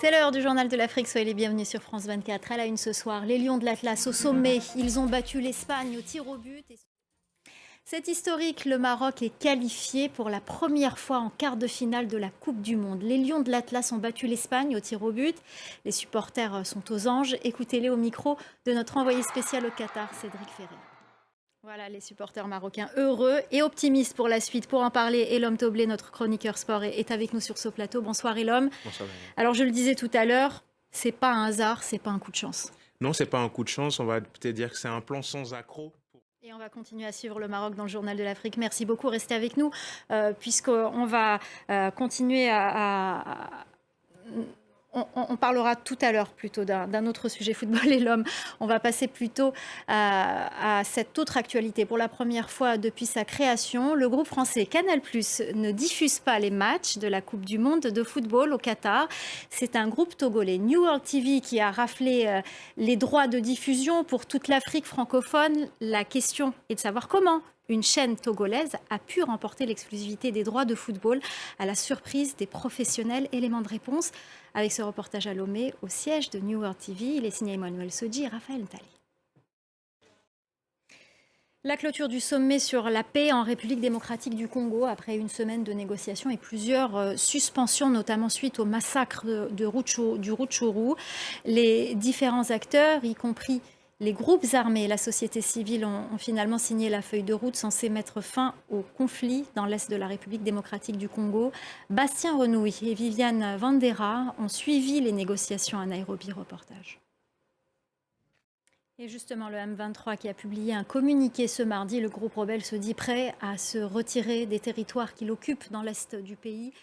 C'est l'heure du journal de l'Afrique, soyez les bienvenus sur France 24. À la une ce soir, les Lions de l'Atlas au sommet, ils ont battu l'Espagne au tir au but. C'est historique, le Maroc est qualifié pour la première fois en quart de finale de la Coupe du Monde. Les Lions de l'Atlas ont battu l'Espagne au tir au but. Les supporters sont aux anges. Écoutez-les au micro de notre envoyé spécial au Qatar, Cédric Ferrer. Voilà, les supporters marocains heureux et optimistes pour la suite. Pour en parler, Elom Toblé, notre chroniqueur sport, est avec nous sur ce plateau. Bonsoir Elom. Bonsoir, Daniel. Alors je le disais tout à l'heure, c'est pas un hasard, c'est pas un coup de chance. Non, c'est pas un coup de chance, on va peut-être dire que c'est un plan sans accroc. Et on va continuer à suivre le Maroc dans le journal de l'Afrique. Merci beaucoup, restez avec nous, puisqu'on va continuer on parlera tout à l'heure plutôt d'un autre sujet, football et l'homme. On va passer plutôt à cette autre actualité. Pour la première fois depuis sa création, le groupe français Canal+ ne diffuse pas les matchs de la Coupe du Monde de football au Qatar. C'est un groupe togolais, New World TV, qui a raflé les droits de diffusion pour toute l'Afrique francophone. La question est de savoir comment une chaîne togolaise a pu remporter l'exclusivité des droits de football à la surprise des professionnels. Élément de réponse avec ce reportage à Lomé au siège de New World TV. Il est signé Emmanuel Sodji et Raphaël Ntali. La clôture du sommet sur la paix en République démocratique du Congo après une semaine de négociations et plusieurs suspensions, notamment suite au massacre du Rutshuru. Les différents acteurs, y compris les groupes armés et la société civile, ont finalement signé la feuille de route censée mettre fin au conflit dans l'est de la République démocratique du Congo. Bastien Renouille et Viviane Vandera ont suivi les négociations à Nairobi. Reportage. Et justement, le M23 qui a publié un communiqué ce mardi, le groupe rebelle se dit prêt à se retirer des territoires qu'il occupe dans l'est du pays.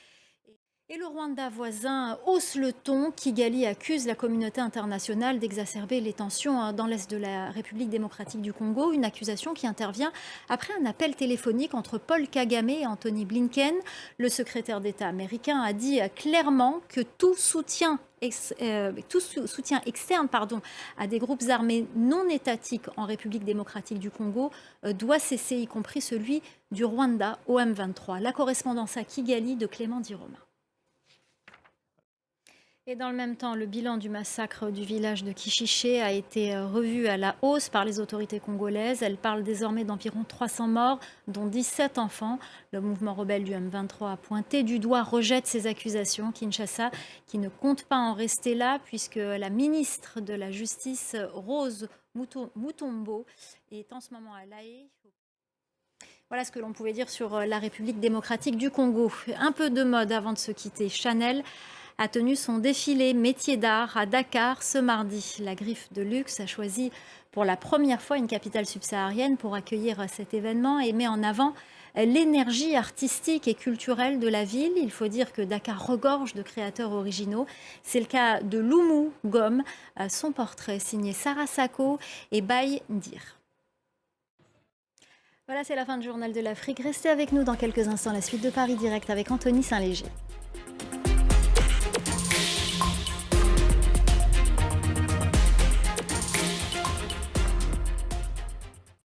Et le Rwanda voisin hausse le ton. Kigali accuse la communauté internationale d'exacerber les tensions dans l'est de la République démocratique du Congo. Une accusation qui intervient après un appel téléphonique entre Paul Kagame et Anthony Blinken. Le secrétaire d'État américain a dit clairement que tout soutien externe à des groupes armés non étatiques en République démocratique du Congo doit cesser, y compris celui du Rwanda au M23. La correspondance à Kigali de Clément Diroma. Et dans le même temps, le bilan du massacre du village de Kishiché a été revu à la hausse par les autorités congolaises. Elles parlent désormais d'environ 300 morts, dont 17 enfants. Le mouvement rebelle du M23 a pointé du doigt, rejette ces accusations. Kinshasa, qui ne compte pas en rester là, puisque la ministre de la Justice, Rose Mutombo, est en ce moment à La Haye. Voilà ce que l'on pouvait dire sur la République démocratique du Congo. Un peu de mode avant de se quitter. Chanel a tenu son défilé métier d'art à Dakar ce mardi. La Griffe de Luxe a choisi pour la première fois une capitale subsaharienne pour accueillir cet événement et met en avant l'énergie artistique et culturelle de la ville. Il faut dire que Dakar regorge de créateurs originaux. C'est le cas de Loumou Gom, son portrait signé Sarah Sako et Baye Ndir. Voilà, c'est la fin du journal de l'Afrique. Restez avec nous dans quelques instants, la suite de Paris Direct avec Anthony Saint-Léger.